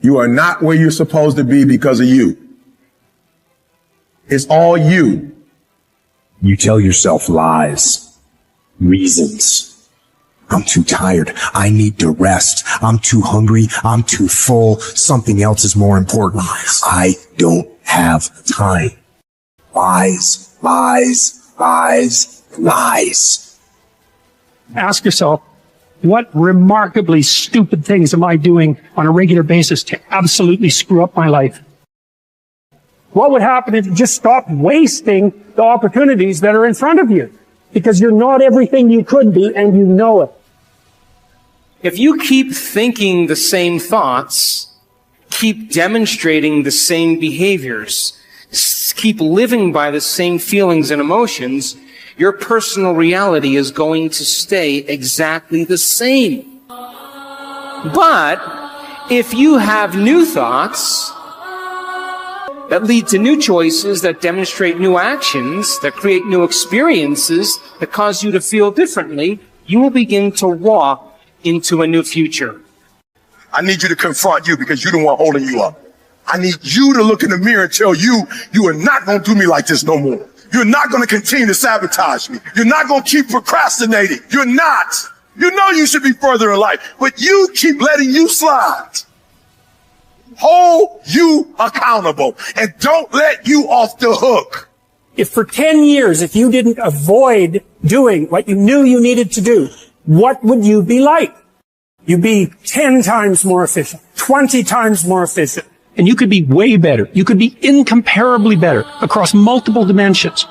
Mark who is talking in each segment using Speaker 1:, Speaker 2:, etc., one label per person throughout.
Speaker 1: You are not where you're supposed to be because of you. It's all you.
Speaker 2: You tell yourself lies, reasons. I'm too tired. I need to rest. I'm too hungry. I'm too full. Something else is more important. I don't have time. Lies, lies, lies, lies.
Speaker 3: Ask yourself, what remarkably stupid things am I doing on a regular basis to absolutely screw up my life? What would happen if you just stopped wasting the opportunities that are in front of you? Because you're not everything you could be, and you know it.
Speaker 4: If you keep thinking the same thoughts, keep demonstrating the same behaviors, keep living by the same feelings and emotions, your personal reality is going to stay exactly the same. But if you have new thoughts that lead to new choices, that demonstrate new actions, that create new experiences, that cause you to feel differently, you will begin to walk into a new future.
Speaker 1: I need you to confront you because you're the one holding you up. I need you to look in the mirror and tell you, you are not going to do me like this no more. You're not going to continue to sabotage me. You're not going to keep procrastinating. You're not. You know you should be further in life, but you keep letting you slide. Hold you accountable and don't let you off the hook.
Speaker 3: If for 10 years, if you didn't avoid doing what you knew you needed to do, what would you be like? You'd be 10 times more efficient, 20 times more efficient. And you could be way better. You could be incomparably better across multiple dimensions.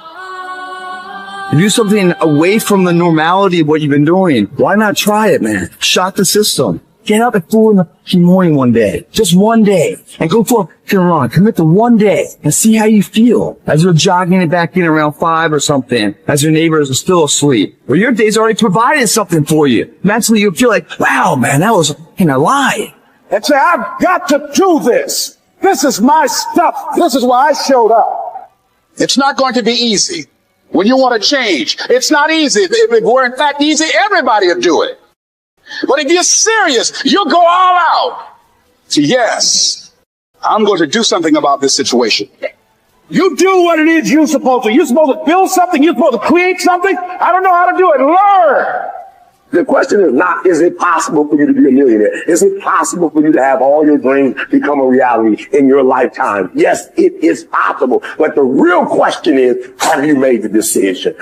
Speaker 5: Do something away from the normality of what you've been doing. Why not try it, man? Shock the system. Get up at 4 in the morning one day, just one day, and go for a run. Commit to one day and see how you feel as you're jogging it back in around 5 or something, as your neighbors are still asleep. Or your day's already provided something for you. Mentally, you feel like, wow, man, that was a lie.
Speaker 6: And say, I've got to do this. This is my stuff. This is why I showed up.
Speaker 7: It's not going to be easy when you want to change. It's not easy. If it were in fact easy, everybody would do it. But if you're serious, you'll go all out. So yes, I'm going to do something about this situation.
Speaker 6: You do what it is you're supposed to. You're supposed to build something. You're supposed to create something. I don't know how to do it. Learn.
Speaker 8: The question is not, is it possible for you to be a millionaire? Is it possible for you to have all your dreams become a reality in your lifetime? Yes, it is possible. But the real question is, have you made the decision?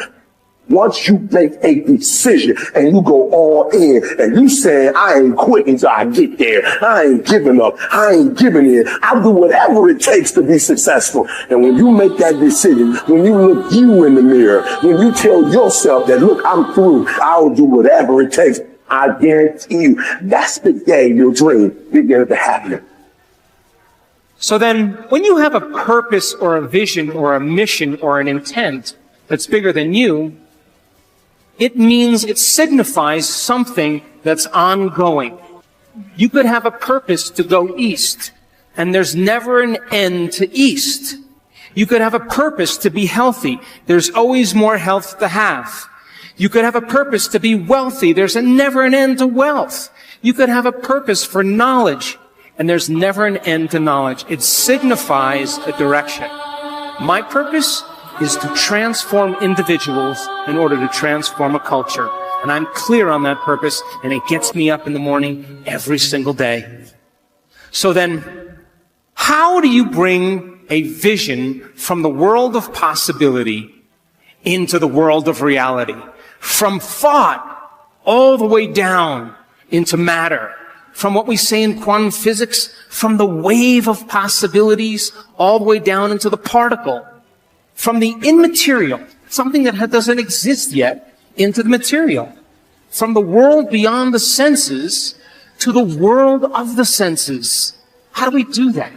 Speaker 8: Once you make a decision and you go all in and you say, I ain't quitting until I get there. I ain't giving up. I ain't giving in. I'll do whatever it takes to be successful. And when you make that decision, when you look you in the mirror, when you tell yourself that, look, I'm through, I'll do whatever it takes, I guarantee you, that's the day your dream begins to happen.
Speaker 4: So then, when you have a purpose or a vision or a mission or an intent that's bigger than you, it means it signifies something that's ongoing. You could have a purpose to go east, and there's never an end to east. You could have a purpose to be healthy. There's always more health to have. You could have a purpose to be wealthy. There's never an end to wealth. You could have a purpose for knowledge, and there's never an end to knowledge. It signifies a direction. My purpose is to transform individuals in order to transform a culture. And I'm clear on that purpose, and it gets me up in the morning every single day. So then, how do you bring a vision from the world of possibility into the world of reality? From thought all the way down into matter. From what we say in quantum physics, from the wave of possibilities all the way down into the particle. From the immaterial, something that doesn't exist yet, into the material. From the world beyond the senses to the world of the senses. How do we do that?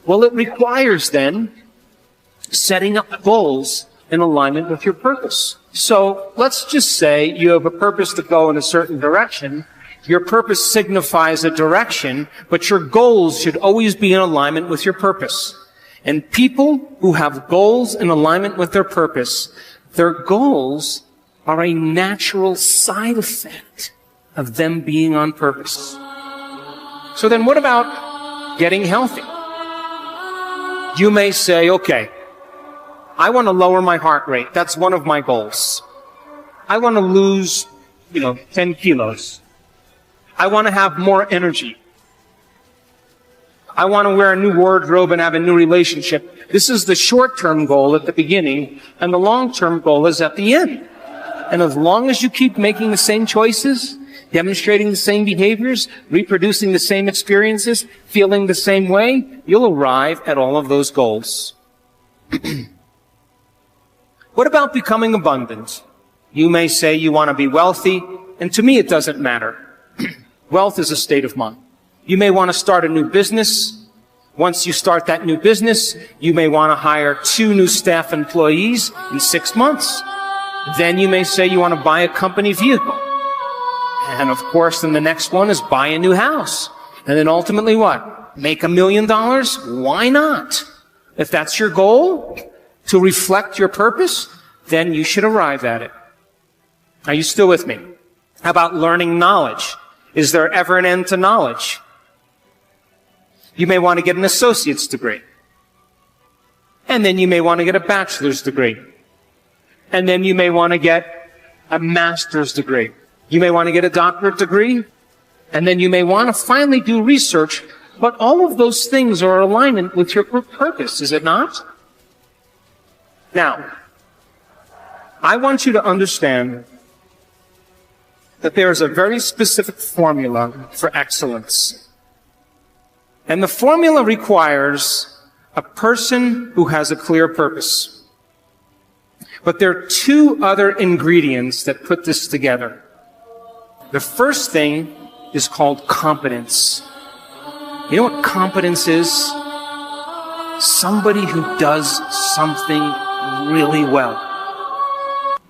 Speaker 4: Well, it requires then setting up goals in alignment with your purpose. So let's just say you have a purpose to go in a certain direction. Your purpose signifies a direction, but your goals should always be in alignment with your purpose. And people who have goals in alignment with their purpose, their goals are a natural side effect of them being on purpose. So then what about getting healthy. You may say, okay, I want to lower my heart rate. That's one of my goals. I want to lose, 10 kilos. I want to have more energy. I want to wear a new wardrobe and have a new relationship. This is the short-term goal at the beginning, and the long-term goal is at the end. And as long as you keep making the same choices, demonstrating the same behaviors, reproducing the same experiences, feeling the same way, you'll arrive at all of those goals. What about becoming abundant? You may say you want to be wealthy, and to me it doesn't matter. Wealth is a state of mind. You may want to start a new business. Once you start that new business, you may want to hire 2 new staff employees in 6 months. Then you may say you want to buy a company vehicle. And of course, then the next one is buy a new house. And then ultimately what? Make $1 million? Why not? If that's your goal, to reflect your purpose, then you should arrive at it. Are you still with me? How about learning knowledge? Is there ever an end to knowledge? You may want to get an associate's degree. And then you may want to get a bachelor's degree. And then you may want to get a master's degree. You may want to get a doctorate degree. And then you may want to finally do research. But all of those things are in alignment with your purpose, is it not? Now, I want you to understand that there is a very specific formula for excellence. And the formula requires a person who has a clear purpose. But there are 2 other ingredients that put this together. The first thing is called competence. You know what competence is? Somebody who does something really well.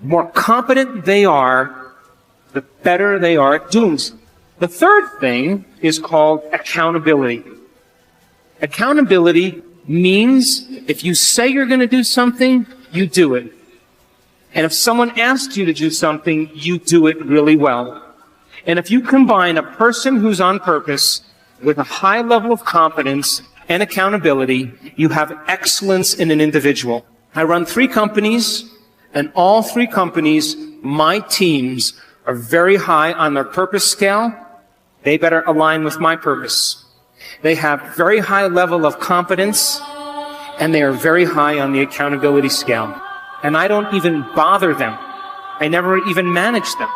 Speaker 4: The more competent they are, the better they are at doing so. The third thing is called accountability. Accountability means if you say you're going to do something, you do it. And if someone asks you to do something, you do it really well. And if you combine a person who's on purpose with a high level of competence and accountability, you have excellence in an individual. I run 3 companies, and all 3 companies, my teams are very high on their purpose scale. They better align with my purpose. They have very high level of competence, and they are very high on the accountability scale. And I don't even bother them. I never even manage them.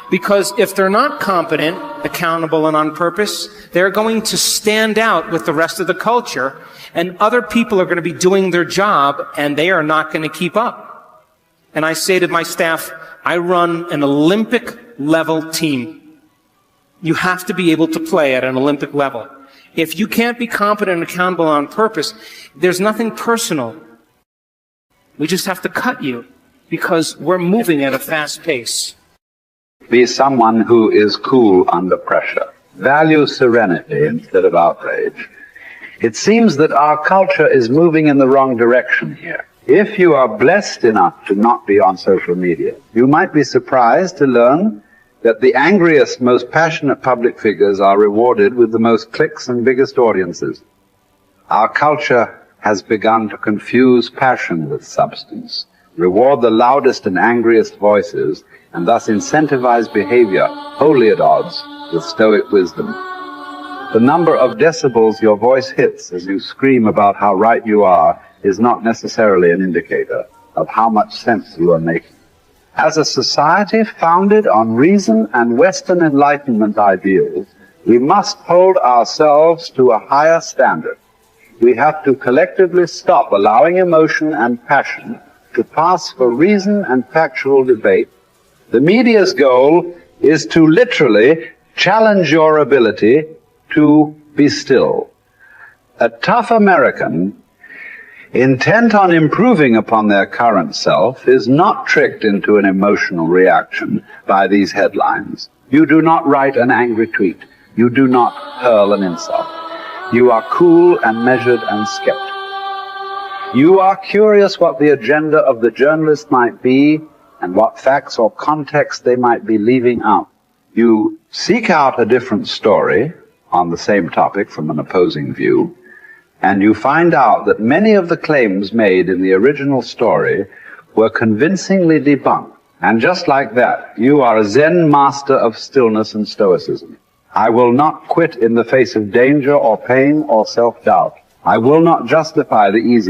Speaker 4: Because if they're not competent, accountable, and on purpose, they're going to stand out with the rest of the culture, and other people are going to be doing their job, and they are not going to keep up. And I say to my staff, I run an Olympic-level team. You have to be able to play at an Olympic level. If you can't be competent and accountable on purpose, there's nothing personal. We just have to cut you because we're moving at a fast pace.
Speaker 9: Be someone who is cool under pressure. Value serenity instead of outrage. It seems that our culture is moving in the wrong direction here. If you are blessed enough to not be on social media, you might be surprised to learn that the angriest, most passionate public figures are rewarded with the most clicks and biggest audiences. Our culture has begun to confuse passion with substance, reward the loudest and angriest voices, and thus incentivize behavior wholly at odds with stoic wisdom. The number of decibels your voice hits as you scream about how right you are is not necessarily an indicator of how much sense you are making. As a society founded on reason and Western Enlightenment ideals, we must hold ourselves to a higher standard. We have to collectively stop allowing emotion and passion to pass for reason and factual debate. The media's goal is to literally challenge your ability to be still. A tough American, intent on improving upon their current self, is not tricked into an emotional reaction by these headlines. You do not write an angry tweet. You do not hurl an insult. You are cool and measured and skeptical. You are curious what the agenda of the journalist might be and what facts or context they might be leaving out. You seek out a different story on the same topic from an opposing view, and you find out that many of the claims made in the original story were convincingly debunked. And just like that, you are a Zen master of stillness and stoicism. I will not quit in the face of danger or pain or self-doubt. I will not justify the easy